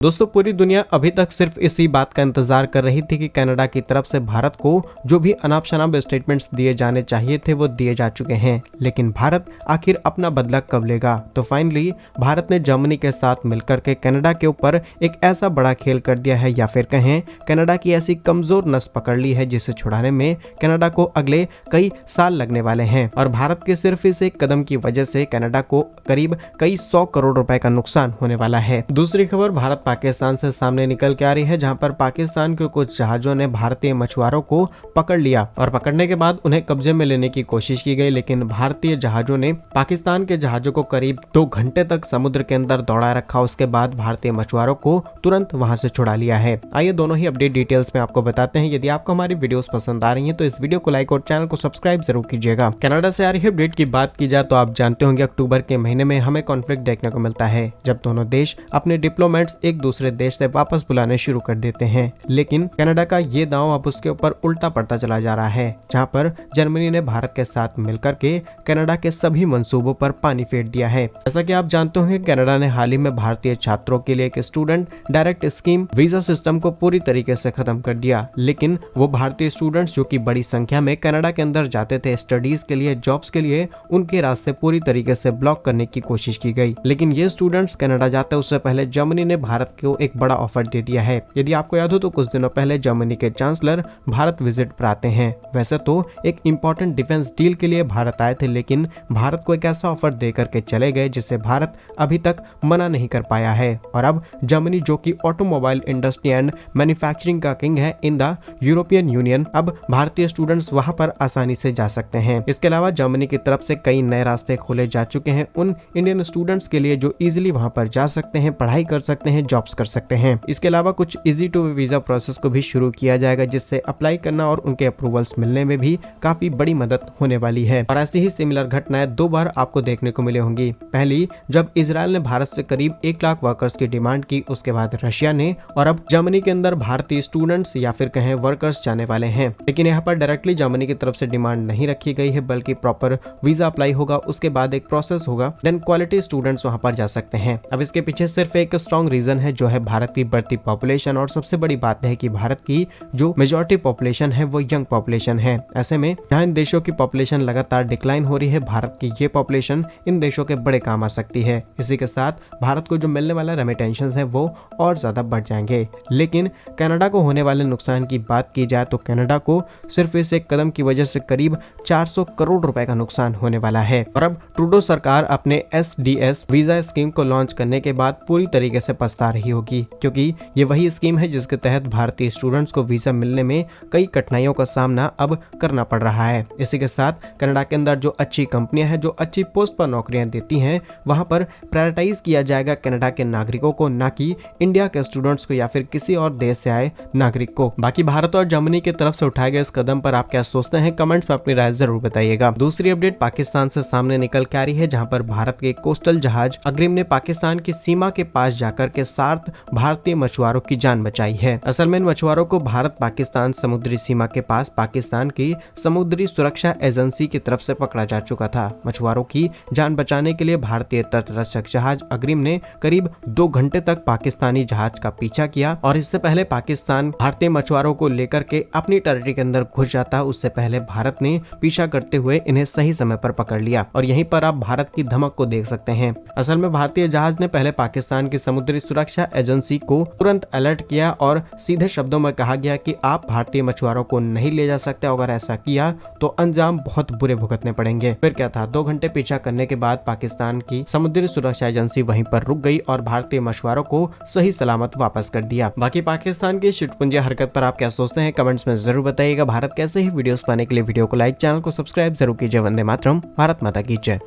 दोस्तों पूरी दुनिया अभी तक सिर्फ इसी बात का इंतजार कर रही थी कि कनाडा की तरफ से भारत को जो भी अनाप शनाप स्टेटमेंट्स दिए जाने चाहिए थे वो दिए जा चुके हैं, लेकिन भारत आखिर अपना बदला कब लेगा। तो फाइनली भारत ने जर्मनी के साथ मिलकर के कनाडा के ऊपर एक ऐसा बड़ा खेल कर दिया है, या फिर कहें कनाडा की ऐसी कमजोर नस पकड़ ली है जिसे छुड़ाने में कनाडा को अगले कई साल लगने वाले हैं। और भारत के सिर्फ इस एक कदम की वजह से कनाडा को करीब कई 100 करोड़ रुपए का नुकसान होने वाला है। दूसरी खबर भारत पाकिस्तान से सामने निकल के आ रही है, जहां पर पाकिस्तान के कुछ जहाजों ने भारतीय मछुआरों को पकड़ लिया और पकड़ने के बाद उन्हें कब्जे में लेने की कोशिश की गई, लेकिन भारतीय जहाजों ने पाकिस्तान के जहाजों को करीब 2 घंटे तक समुद्र के अंदर दौड़ा रखा। उसके बाद भारतीय मछुआरों को तुरंत वहां से छुड़ा लिया है। आइए दोनों ही अपडेट डिटेल्स में आपको बताते हैं। यदि आपको हमारी वीडियोस पसंद आ रही हैं तो इस वीडियो को लाइक और चैनल को सब्सक्राइब जरूर कीजिएगा। कनाडा से आ रही अपडेट की बात की जाए तो आप जानते होंगे अक्टूबर के महीने में हमें कॉन्फ्लिक्ट देखने को मिलता है, जब दोनों देश अपने डिप्लोमेट्स एक दूसरे देश से वापस बुलाने शुरू कर देते हैं। लेकिन कनाडा का ये दांव अब उसके ऊपर उल्टा पड़ता चला जा रहा है, जहां पर जर्मनी ने भारत के साथ मिलकर के कनाडा के सभी मंसूबों पर पानी फेर दिया है। जैसा कि आप जानते होंगे कनाडा ने हाल ही में भारतीय छात्रों के लिए एक student direct scheme visa system को पूरी तरीके से खत्म कर दिया, लेकिन वो भारतीय स्टूडेंट्स जो कि बड़ी संख्या में कनाडा के अंदर जाते थे स्टडीज के लिए, जॉब्स के लिए, उनके रास्ते पूरी तरीके से ब्लॉक करने की कोशिश की गई। लेकिन ये स्टूडेंट्स कनाडा जाते उससे पहले जर्मनी ने भारत को एक बड़ा ऑफर दे दिया है। यदि आपको याद हो तो कुछ दिनों पहले जर्मनी के चांसलर भारत विजिट पर आते हैं। वैसे तो एक इंपॉर्टेंट डिफेंस डील के लिए भारत आए थे, लेकिन भारत को एक ऐसा ऑफर दे करके चले गए जिसे भारत अभी तक मना नहीं कर पाया है। और अब जर्मनी जो कि ऑटोमोबाइल इंडस्ट्री एंड मैन्युफैक्चरिंग का किंग है इन द यूरोपियन यूनियन, अब भारतीय स्टूडेंट्स वहां पर आसानी से जा सकते हैं। इसके अलावा जर्मनी की तरफ से कई नए रास्ते खोले जा चुके हैं उन इंडियन स्टूडेंट्स के लिए जो इजिली वहां पर जा सकते हैं, पढ़ाई कर सकते हैं, जॉब्स कर सकते हैं। इसके अलावा कुछ इजी टू वीजा प्रोसेस को भी शुरू किया जाएगा, जिससे अप्लाई करना और उनके अप्रूवल्स मिलने में भी काफी बड़ी मदद होने वाली है। और ऐसी ही सिमिलर घटनाएं 2 बार आपको देखने को मिली होंगी। पहली जब इजराइल ने भारत से करीब 1 लाख वर्कर्स की डिमांड की, उसके बाद रशिया ने, और अब जर्मनी के अंदर भारतीय स्टूडेंट्स या फिर कहें वर्कर्स जाने वाले हैं। लेकिन यहाँ पर डायरेक्टली जर्मनी की तरफ से डिमांड नहीं रखी गई है, बल्कि प्रॉपर वीजा अप्लाई होगा, उसके बाद एक प्रोसेस होगा, देन क्वालिटी स्टूडेंट्स वहां पर जा सकते हैं। अब इसके पीछे सिर्फ एक स्ट्रॉन्ग रीजन है, जो है भारत की बढ़ती पॉपुलेशन। और सबसे बड़ी बात है कि भारत की जो मेजॉरिटी पॉपुलेशन है वो यंग पॉपुलेशन है। ऐसे में जहां इन देशों की पॉपुलेशन लगातार डिक्लाइन हो रही है, भारत की ये पॉपुलेशन इन देशों के बड़े काम आ सकती है। इसी के साथ भारत को जो मिलने वाला रेमिटेंशंस है वो और ज्यादा बढ़ जाएंगे। लेकिन कनाडा को होने वाले नुकसान की बात की जाए तो कनाडा को सिर्फ इस एक कदम की वजह से करीब 400 करोड़ रुपए का नुकसान होने वाला है। और अब ट्रूडो सरकार अपने SDS वीजा स्कीम को लॉन्च करने के बाद पूरी तरीके से पछता रही होगी, क्योंकि ये वही स्कीम है जिसके तहत भारतीय स्टूडेंट्स को वीजा मिलने में कई कठिनाइयों का सामना अब करना पड़ रहा है। इसी के साथ कनाडा के अंदर जो अच्छी कंपनियां हैं, जो अच्छी पोस्ट पर नौकरियां देती हैं, वहां पर प्रायोरिटाइज किया जाएगा कनाडा के नागरिकों को, ना कि इंडिया के स्टूडेंट्स को या फिर किसी और देश से आए नागरिक को। बाकी भारत और जर्मनी की तरफ से उठाए गए इस कदम पर आप क्या सोचते हैं, कमेंट्स में अपनी राय जरूर बताइएगा। दूसरी अपडेट पाकिस्तान से सामने निकल के आ रही है, जहां पर भारत के कोस्टल जहाज अग्रिम ने पाकिस्तान की सीमा के पास जाकर के 7 भारतीय मछुआरों की जान बचाई है। असल में मछुआरों को भारत पाकिस्तान समुद्री सीमा के पास पाकिस्तान की समुद्री सुरक्षा एजेंसी की तरफ से पकड़ा जा चुका था। मछुआरों की जान बचाने के लिए भारतीय तटरक्षक जहाज अग्रिम ने करीब 2 घंटे तक पाकिस्तानी जहाज का पीछा किया, और इससे पहले पाकिस्तान भारतीय मछुआरों को लेकर के अपनी टेरिटरी के अंदर घुस जाता, उससे पहले भारत ने पीछा करते हुए इन्हें सही समय पर पकड़ लिया। और यहीं पर आप भारत की धमक को देख सकते हैं। असल में भारतीय जहाज ने पहले पाकिस्तान की समुद्री सुरक्षा एजेंसी को तुरंत अलर्ट किया और सीधे शब्दों में कहा गया कि आप भारतीय मछुआरों को नहीं ले जा सकते, अगर ऐसा किया तो अंजाम बहुत बुरे भुगतने पड़ेंगे। फिर क्या था, 2 घंटे पीछा करने के बाद पाकिस्तान की समुद्री सुरक्षा एजेंसी वहीं पर रुक गई और भारतीय मछुआरों को सही सलामत वापस कर दिया। बाकी पाकिस्तान की शिटपुंजिया हरकत पर आप क्या सोचते हैं, कमेंट्स में जरूर बताइएगा। भारत कैसे ही वीडियोस पाने के लिए वीडियो को लाइक, चैनल को सब्सक्राइब जरूर कीजिए। वंदे मातरम, भारत माता की जय।